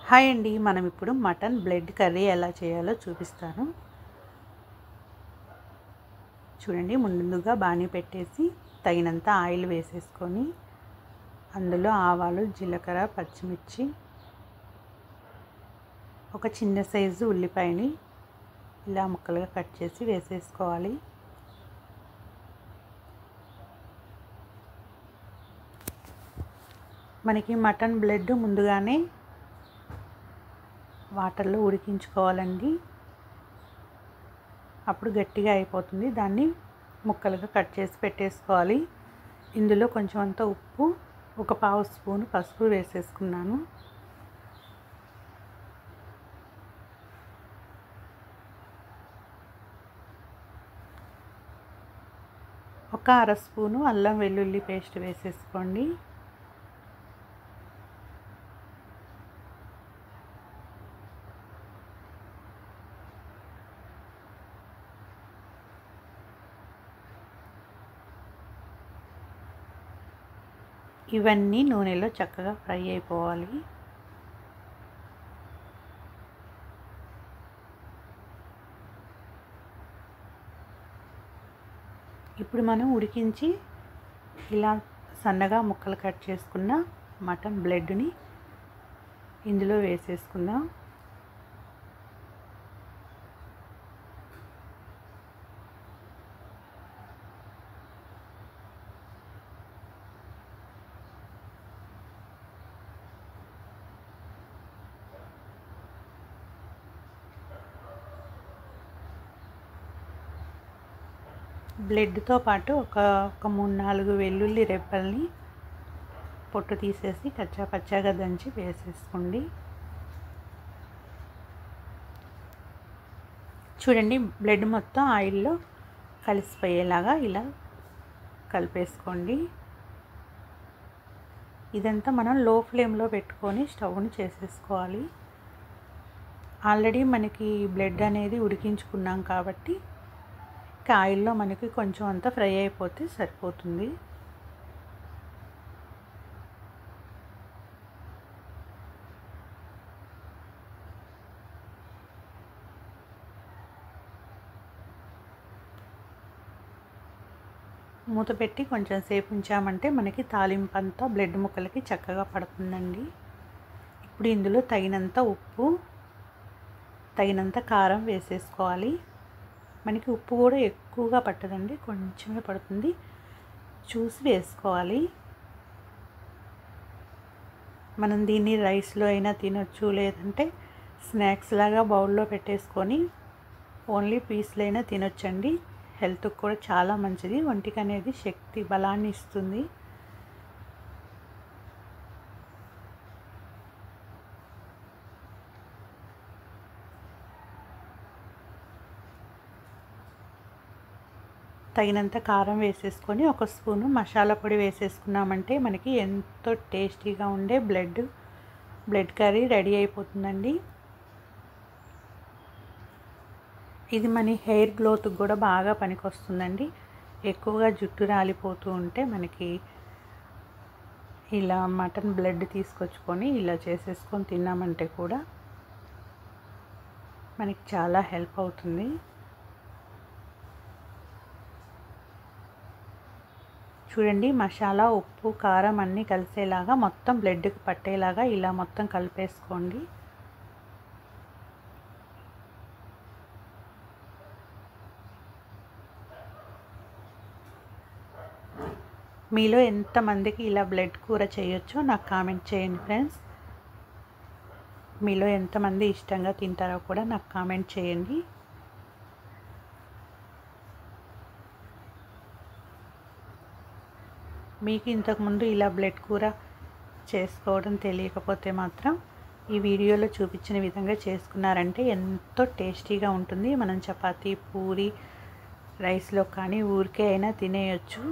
Hi అండి, మనం ఇప్పుడు మటన్ బ్లడ్ కర్రీ ఎలా చేయాలో చూపిస్తాను. చూడండి, ముందుగా బాణీ పెట్టేసి తగినంత ఆయిల్ వేసేసుకొని అందులో ఆవాలు, జీలకర్ర, పచ్చిమిర్చి, ఒక చిన్న సైజు ఉల్లిపాయని ఇలా ముక్కలుగా కట్ చేసి వేసేసుకోవాలి. మనకి మటన్ బ్లడ్ ముందుగానే వాటర్లో ఉడికించుకోవాలండి, అప్పుడు గట్టిగా అయిపోతుంది. దాన్ని ముక్కలుగా కట్ చేసి పెట్టేసుకోవాలి. ఇందులో కొంచెం అంత ఉప్పు, ఒక పావు స్పూన్ పసుపు వేసేసుకున్నాను. ఒక అర స్పూను అల్లం వెల్లుల్లి పేస్ట్ వేసేసుకోండి. ఇవన్నీ నూనెలో చక్కగా ఫ్రై అయిపోవాలి. ఇప్పుడు మనం ఉడికించి ఇలా సన్నగా ముక్కలు కట్ చేసుకున్న మటన్ బ్లడ్ని ఇందులో వేసేసుకుందాం. బ్లడ్తో పాటు ఒక 3-4 వెల్లుల్లి రెబ్బల్ని పొట్టు తీసేసి కచ్చా పచ్చాగా దంచి వేసేసుకోండి. చూడండి, బ్లడ్ మొత్తం ఆయిల్లో కలిసిపోయేలాగా ఇలా కలిపేసుకోండి. ఇదంతా మనం లో ఫ్లేమ్లో పెట్టుకొని స్టవ్ని చేసేసుకోవాలి. ఆల్రెడీ మనకి బ్లడ్ అనేది ఉడికించుకున్నాం కాబట్టి ఆయిల్లో మనకి కొంచెం అంతా ఫ్రై అయిపోతే సరిపోతుంది. మూత పెట్టి కొంచెం సేపు ఉంచామంటే మనకి తాలింపు అంతా బ్లడ్ ముక్కలకి చక్కగా పడుతుందండి. ఇప్పుడు ఇందులో తగినంత ఉప్పు, తగినంత కారం వేసేసుకోవాలి. మనకి ఉప్పు కూడా ఎక్కువగా పట్టదండి, కొంచెమే పడుతుంది, చూసి వేసుకోవాలి. మనం దీన్ని రైస్లో అయినా తినొచ్చు, లేదంటే స్నాక్స్ లాగా బౌల్లో పెట్టేసుకొని ఓన్లీ పీస్లో అయినా తినొచ్చండి. హెల్త్కి కూడా చాలా మంచిది, ఒంటికి అనేది శక్తి బలాన్ని ఇస్తుంది. తగినంత కారం వేసేసుకొని ఒక స్పూను మసాలా పొడి వేసేసుకున్నామంటే మనకి ఎంతో టేస్టీగా ఉండే బ్లడ్ కర్రీ రెడీ అయిపోతుందండి. ఇది మన హెయిర్ గ్రోత్కి కూడా బాగా పనికొస్తుందండి. ఎక్కువగా జుట్టు రాలిపోతూ ఉంటే మనకి ఇలా మటన్ బ్లడ్ తీసుకొచ్చుకొని ఇలా చేసేసుకొని తిన్నామంటే కూడా మనకి చాలా హెల్ప్ అవుతుంది. చూడండి, మసాలా, ఉప్పు, కారం అన్నీ కలిసేలాగా మొత్తం బ్లడ్కి పట్టేలాగా ఇలా మొత్తం కలిపేసుకోండి. మీలో ఎంతమందికి ఇలా బ్లడ్ కూర చేయొచ్చో నాకు కామెంట్ చేయండి ఫ్రెండ్స్. మీలో ఎంతమంది ఇష్టంగా తింటారో కూడా నాకు కామెంట్ చేయండి. మీకు ఇంతకుముందు ఇలా బ్లడ్ కూర చేసుకోవడం తెలియకపోతే మాత్రం ఈ వీడియోలో చూపించిన విధంగా చేసుకున్నారంటే ఎంతో టేస్టీగా ఉంటుంది. మనం చపాతీ, పూరి, రైస్లో కానీ ఊరికే అయినా తినేయచ్చు.